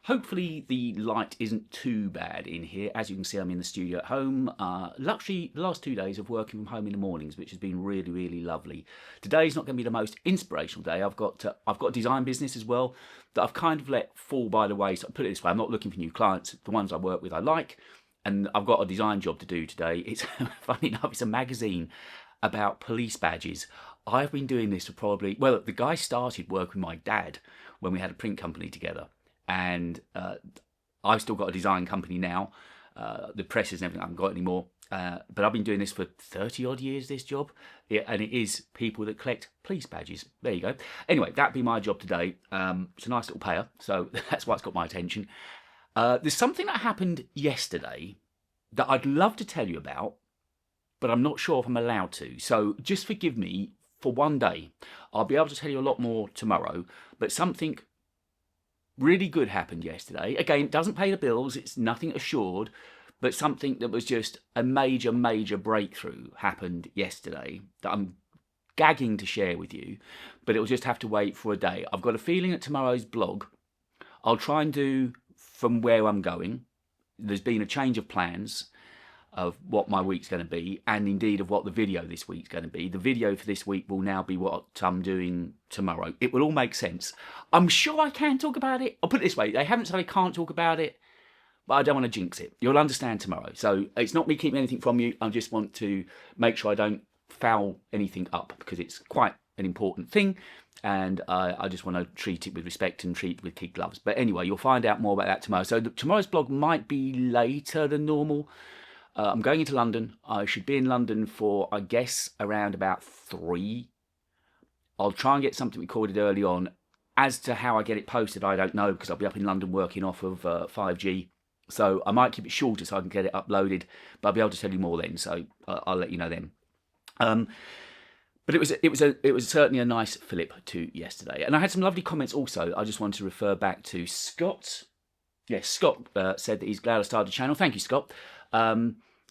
Hopefully the light isn't too bad in here. As you can see, I'm in the studio at home. Luckily, the last 2 days of working from home in the mornings, which has been really, really lovely. Today's not going to be the most inspirational day. I've got a design business as well that I've kind of let fall by the way. So put it this way, I'm not looking for new clients. The ones I work with I like, and I've got a design job to do today. It's funny enough, it's a magazine about police badges. I've been doing this for probably, well, the guy started working with my dad when we had a print company together. And I've still got a design company now. The presses and everything I haven't got anymore. But I've been doing this for 30 odd years, this job. Yeah, and it is people that collect police badges. There you go. Anyway, that'd be my job today. It's a nice little payer, so that's why it's got my attention. There's something that happened yesterday that I'd love to tell you about, but I'm not sure if I'm allowed to. So just forgive me for one day. I'll be able to tell you a lot more tomorrow, but something really good happened yesterday. Again, it doesn't pay the bills, it's nothing assured, but something that was just a major, major breakthrough happened yesterday that I'm gagging to share with you, but it'll just have to wait for a day. I've got a feeling that tomorrow's blog, I'll try and do from where I'm going. There's been a change of plans of what my week's going to be, and indeed of what the video this week's going to be. The video for this week will now be what I'm doing tomorrow. It will all make sense. I'm sure I can talk about it. I'll put it this way, they haven't said I can't talk about it, but I don't want to jinx it. You'll understand tomorrow. So it's not me keeping anything from you. I just want to make sure I don't foul anything up, because it's quite an important thing, and I just want to treat it with respect and treat it with kid gloves. But anyway, you'll find out more about that tomorrow. So tomorrow's blog might be later than normal. I'm going into London. I should be in London for, I guess, around about 3. I'll try and get something recorded early on. As to how I get it posted, I don't know, because I'll be up in London working off of 5G. So I might keep it shorter so I can get it uploaded, but I'll be able to tell you more then. So I'll let you know then. But it was certainly a nice fillip to yesterday, and I had some lovely comments also. I just wanted to refer back to Scott. Yes, Scott said that he's glad I started the channel. Thank you, Scott.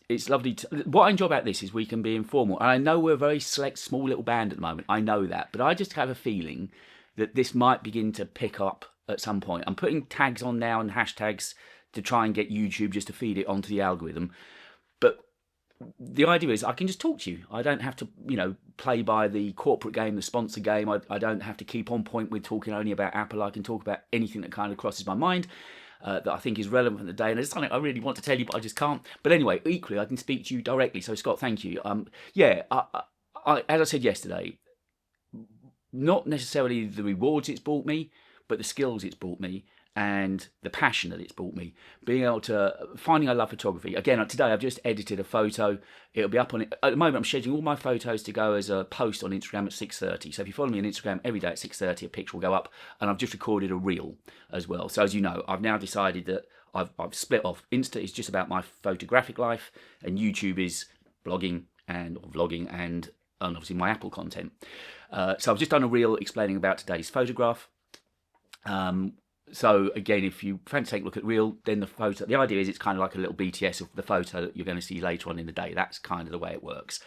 It's lovely. What I enjoy about this is we can be informal. And I know we're a very select, small little band at the moment. I know that. But I just have a feeling that this might begin to pick up at some point. I'm putting tags on now and hashtags to try and get YouTube just to feed it onto the algorithm. But the idea is I can just talk to you. I don't have to, play by the corporate game, the sponsor game. I don't have to keep on point with talking only about Apple. I can talk about anything that kind of crosses my mind. That I think is relevant for the day, and it's something I really want to tell you, but I just can't. But anyway, equally, I can speak to you directly. So, Scott, thank you. I, as I said yesterday, not necessarily the rewards it's brought me, but the skills it's brought me and the passion that it's brought me. Being able to, finding I love photography. Again, today I've just edited a photo. It'll be up on it. At the moment, I'm scheduling all my photos to go as a post on Instagram at 6:30. So if you follow me on Instagram, every day at 6:30, a picture will go up. And I've just recorded a reel as well. So as you know, I've now decided that I've split off. Insta is just about my photographic life, and YouTube is blogging and or vlogging and obviously my Apple content. So I've just done a reel explaining about today's photograph. So again, if you fancy take a look at reel, then the photo, the idea is it's kind of like a little BTS of the photo that you're going to see later on in the day. That's kind of the way it works.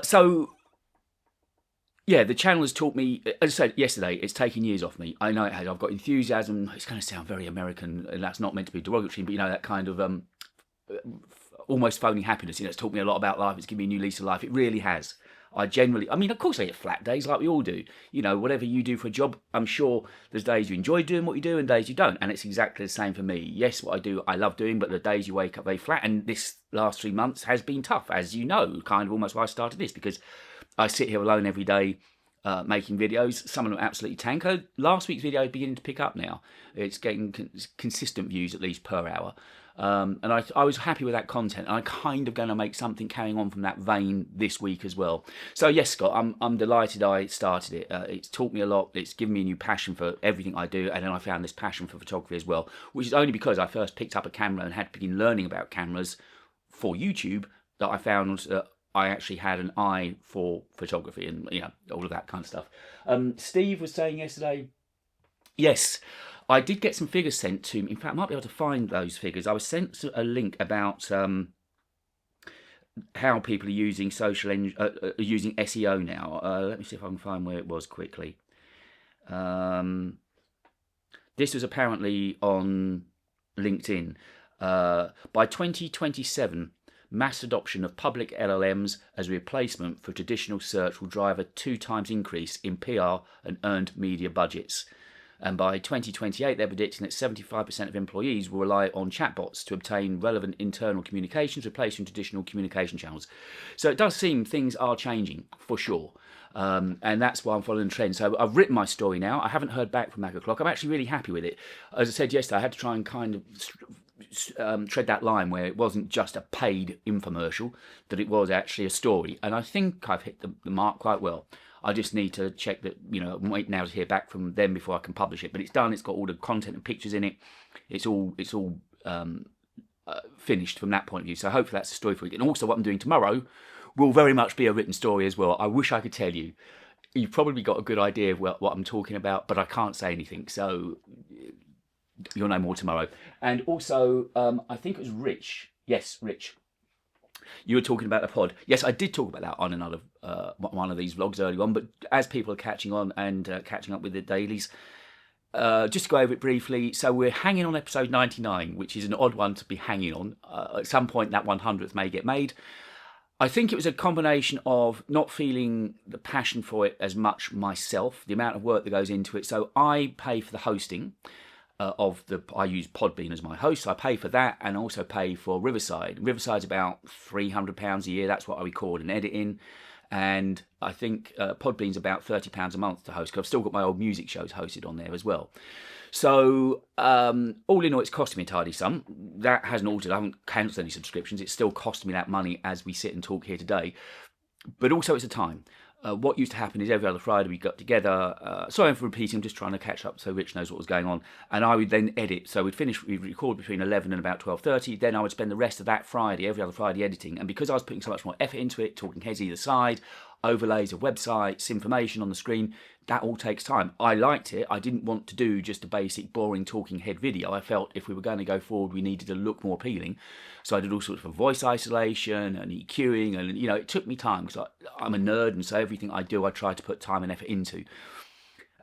So yeah, the channel has taught me, as I said yesterday, it's taken years off me. I know it has. I've got enthusiasm. It's going to sound very American, and that's not meant to be derogatory, but that kind of almost phoning happiness. It's taught me a lot about life. It's given me a new lease of life. It really has. Of course I get flat days like we all do. Whatever you do for a job, I'm sure there's days you enjoy doing what you do and days you don't. And it's exactly the same for me. Yes, what I do, I love doing, but the days you wake up very flat. And this last 3 months has been tough, as you know, kind of almost why I started this, because I sit here alone every day making videos. Some of them absolutely tanker. Last week's video is beginning to pick up now. It's getting consistent views at least per hour. And I was happy with that content, and I'm kind of going to make something carrying on from that vein this week as well. So yes, Scott, I'm delighted I started it. It's taught me a lot. It's given me a new passion for everything I do, and then I found this passion for photography as well, which is only because I first picked up a camera and had to begin learning about cameras for YouTube that I found I actually had an eye for photography and all of that kind of stuff. Steve was saying yesterday, yes, I did get some figures sent to me. In fact, I might be able to find those figures. I was sent a link about how people are using using SEO now. Let me see if I can find where it was quickly. This was apparently on LinkedIn. By 2027, mass adoption of public LLMs as a replacement for traditional search will drive a 2 times increase in PR and earned media budgets. And by 2028, they're predicting that 75% of employees will rely on chatbots to obtain relevant internal communications, replacing traditional communication channels. So it does seem things are changing, for sure. And that's why I'm following the trend. So I've written my story now. I haven't heard back from Mac O'Clock. I'm actually really happy with it. As I said yesterday, I had to try and kind of tread that line where it wasn't just a paid infomercial, that it was actually a story. And I think I've hit the mark quite well. I just need to check that, wait now to hear back from them before I can publish it. But it's done. It's got all the content and pictures in it. It's all finished from that point of view. So hopefully that's a story for you. And also what I'm doing tomorrow will very much be a written story as well. I wish I could tell you. You've probably got a good idea of what I'm talking about, but I can't say anything. So you'll know more tomorrow. And also, I think it was Rich. Yes, Rich. You were talking about the pod. Yes, I did talk about that on another one of these vlogs early on, but as people are catching on and catching up with the dailies, just to go over it briefly. So we're hanging on episode 99, which is an odd one to be hanging on. At some point, that 100th may get made. I think it was a combination of not feeling the passion for it as much myself, the amount of work that goes into it. So I pay for the hosting. I use Podbean as my host, so I pay for that and also pay for Riverside. Riverside's about £300 a year. That's what I record and edit in. And I think Podbean's about £30 a month to host, because I've still got my old music shows hosted on there as well. So all in all, it's costing me a tidy sum. That hasn't altered. I haven't cancelled any subscriptions. It's still costing me that money as we sit and talk here today. But also it's a time. What used to happen is every other Friday we got together. Sorry for repeating, I'm just trying to catch up so Rich knows what was going on. And I would then edit. So we'd record between 11 and about 12:30. Then I would spend the rest of that Friday, every other Friday, editing. And because I was putting so much more effort into it, talking heads either side, overlays of websites, information on the screen, that all takes time. I liked it. I didn't want to do just a basic, boring talking head video. I felt if we were going to go forward, we needed to look more appealing. So I did all sorts of voice isolation and EQing, and it took me time because I'm a nerd, and so everything I do, I try to put time and effort into.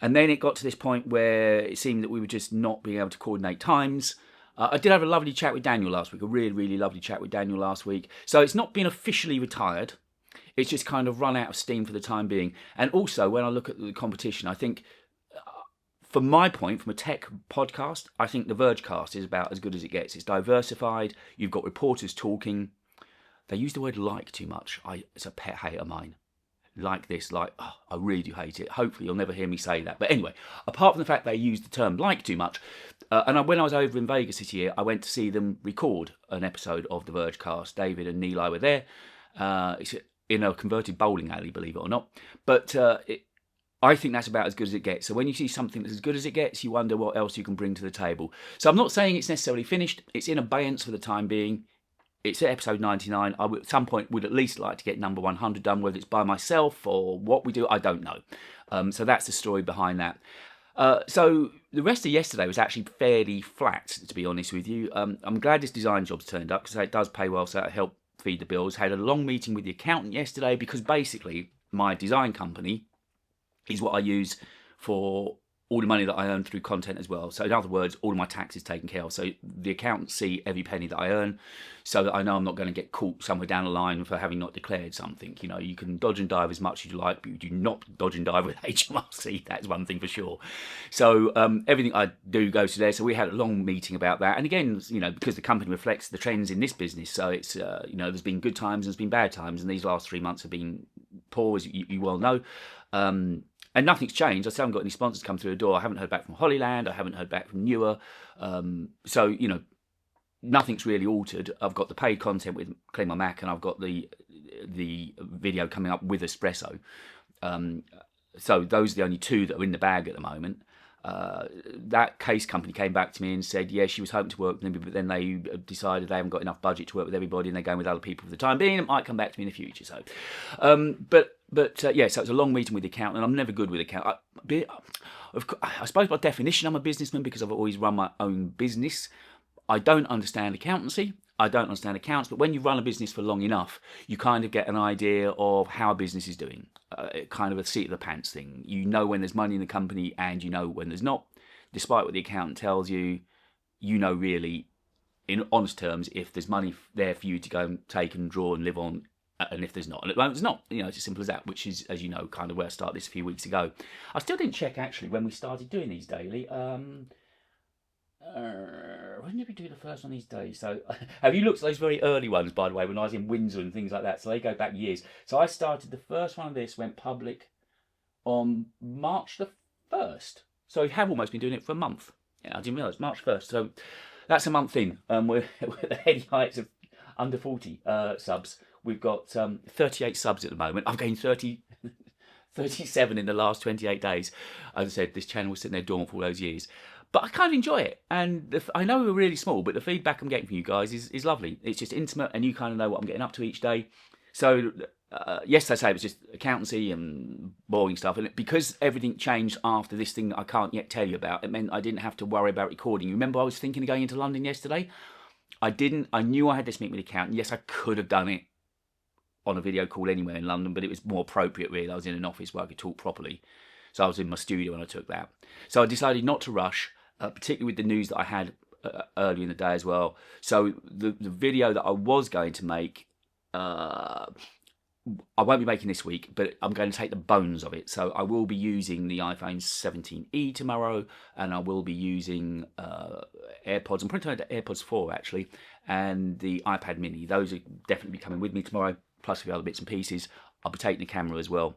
And then it got to this point where it seemed that we were just not being able to coordinate times. I did have a lovely chat with Daniel last week, a really, really lovely chat with Daniel last week. So it's not been officially retired. It's just kind of run out of steam for the time being. And also, when I look at the competition, I think, from my point, from a tech podcast, I think the Vergecast is about as good as it gets. It's diversified. You've got reporters talking. They use the word like too much. It's a pet hate of mine. Like this, I really do hate it. Hopefully you'll never hear me say that. But anyway, apart from the fact they use the term like too much, when I was over in Vegas this year, I went to see them record an episode of the Vergecast. David and Neil were there. It's in a converted bowling alley, believe it or not. But I think that's about as good as it gets. So when you see something that's as good as it gets, you wonder what else you can bring to the table. So I'm not saying it's necessarily finished. It's in abeyance for the time being. It's at episode 99. I would, at some point, would at least like to get number 100 done, whether it's by myself or what we do, I don't know. So that's the story behind that. So the rest of yesterday was actually fairly flat, to be honest with you. I'm glad this design job's turned up because it does pay well, so that'll help feed the bills. Had a long meeting with the accountant yesterday because basically my design company is what I use for all the money that I earn through content as well. So in other words, all of my tax is taken care of. So the accountants see every penny that I earn, so that I know I'm not going to get caught somewhere down the line for having not declared something. You can dodge and dive as much as you like, but you do not dodge and dive with HMRC. That's one thing for sure. So everything I do goes to there. So we had a long meeting about that. And again, because the company reflects the trends in this business. So it's, there's been good times and there's been bad times. And these last 3 months have been poor, as you well know. And nothing's changed. I still haven't got any sponsors come through the door. I haven't heard back from Hollyland. I haven't heard back from Newer. So, nothing's really altered. I've got the paid content with Clean My Mac, and I've got the video coming up with Espresso. So those are the only two that are in the bag at the moment. That case company came back to me and said, yeah, she was hoping to work with them, but then they decided they haven't got enough budget to work with everybody, and they're going with other people for the time being. It might come back to me in the future. So, so it was a long meeting with the accountant, and I'm never good with accountant. I suppose by definition I'm a businessman because I've always run my own business. I don't understand accountancy. I don't understand accounts, but when you run a business for long enough, you kind of get an idea of how a business is doing. Kind of a seat of the pants thing. You know when there's money in the company and you know when there's not. despite what the accountant tells you, you know really, in honest terms, if there's money there for you to go and take and draw and live on, and if there's not. And at the moment, there's not. You know, it's as simple as that, which is, as you know, kind of where I started this a few weeks ago. I still didn't check, actually, when we started doing these daily. When did we do the first one of these days? So, have you looked at those very early ones, by the way, when I was in Windsor and things like that? So they go back years. So I started, the first one of this went public on March the 1st. So we have almost been doing it for a month. Yeah, I didn't realise, March 1st. So that's a month in. We're at the heady heights of under 40 subs. We've got 38 subs at the moment. I've gained 37 in the last 28 days. As I said, this channel was sitting there dormant for all those years. But I kind of enjoy it. And I know we're really small, but the feedback I'm getting from you guys is lovely. It's just intimate, and you kind of know what I'm getting up to each day. So, yes, I say it was just accountancy and boring stuff. And because everything changed after this thing that I can't yet tell you about, it meant I didn't have to worry about recording. You remember I was thinking of going into London yesterday? I didn't. I knew I had this meeting with the accountant. Yes, I could have done it on a video call anywhere in London, but it was more appropriate, really. I was in an office where I could talk properly. So I was in my studio when I took that. So I decided not to rush, particularly with the news that I had earlier in the day as well. So the video that I was going to make, I won't be making this week, but I'm going to take the bones of it. So I will be using the iPhone 17e tomorrow, and I will be using AirPods. I'm probably taking the AirPods 4 actually, and the iPad Mini. Those are definitely coming with me tomorrow, plus a few other bits and pieces. I'll be taking the camera as well.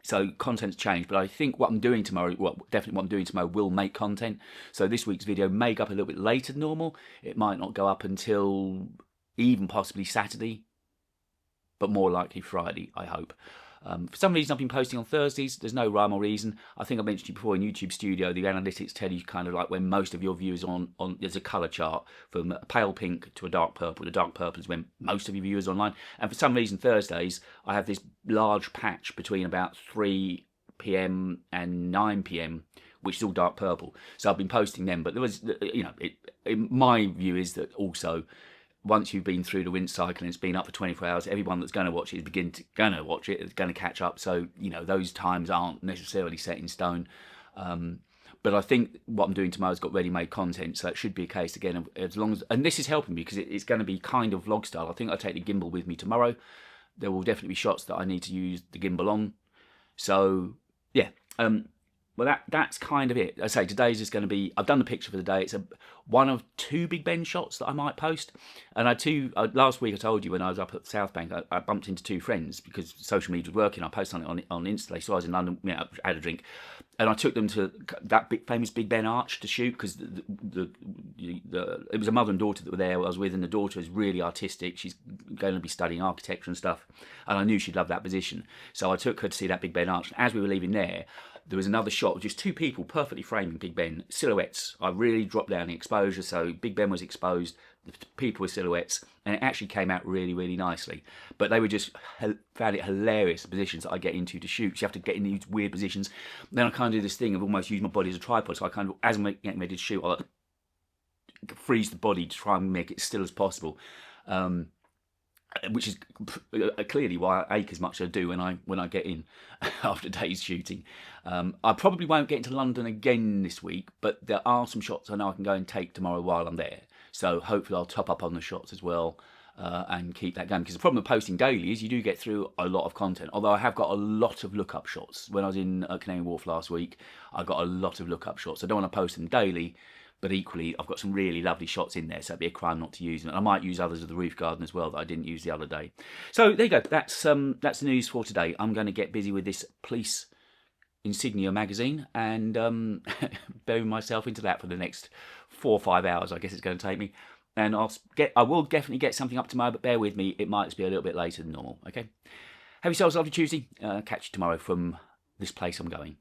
So content's changed, but I think what I'm doing tomorrow, definitely what I'm doing tomorrow will make content. So this week's video may go up a little bit later than normal. It might not go up until even possibly Saturday, but more likely Friday, I hope. For some reason, I've been posting on Thursdays. There's no rhyme or reason. I think I mentioned you before in YouTube Studio, the analytics tell you kind of like when most of your viewers on there's a colour chart from a pale pink to a dark purple. The dark purple is when most of your viewers are online. And for some reason, Thursdays, I have this large patch between about 3 p.m. and 9 p.m., which is all dark purple. So I've been posting them. But there was, you know, my view is that also, once you've been through the wind cycle and it's been up for 24 hours, everyone that's going to watch it is going to watch it. It's going to catch up. So, you know, those times aren't necessarily set in stone. But I think what I'm doing tomorrow's got ready-made content. So it should be a case, again, of as long as... And this is helping me because it's going to be kind of vlog style. I think I'll take the gimbal with me tomorrow. There will definitely be shots that I need to use the gimbal on. So, yeah. Well, that's kind of it. I say today's just going to be. I've done the picture for the day. It's one of 2 Big Ben shots that I might post. And last week I told you when I was up at South Bank, I bumped into 2 friends because social media was working. I posted on it on Insta. They saw I was in London, you know, had a drink, and I took them to that famous Big Ben arch to shoot because it was a mother and daughter that were there. I was with, and the daughter is really artistic. She's going to be studying architecture and stuff, and I knew she'd love that position. So I took her to see that Big Ben arch. And as we were leaving there was another shot of just 2 people perfectly framing Big Ben, silhouettes. I really dropped down the exposure, so Big Ben was exposed, the people were silhouettes, and it actually came out really, really nicely. But they were just, found it hilarious, the positions that I get into to shoot. So you have to get in these weird positions. Then I kind of do this thing of almost use my body as a tripod, so I kind of, as I'm getting ready to shoot, I freeze the body to try and make it as still as possible. Which is clearly why I ache as much as I do when I get in after days shooting. I probably won't get into London again this week, but there are some shots I know I can go and take tomorrow while I'm there. So hopefully I'll top up on the shots as well and keep that going. Because the problem with posting daily is you do get through a lot of content. Although I have got a lot of look-up shots. When I was in Canary Wharf last week, I got a lot of look-up shots. I don't want to post them daily, but equally, I've got some really lovely shots in there, so it'd be a crime not to use them. And I might use others of the roof garden as well that I didn't use the other day. So there you go. That's the news for today. I'm going to get busy with this police insignia magazine and bury myself into that for the next 4 or 5 hours. I guess it's going to take me. And I will definitely get something up tomorrow, but bear with me. It might just be a little bit later than normal. Okay. Have yourselves a lovely Tuesday. Catch you tomorrow from this place I'm going.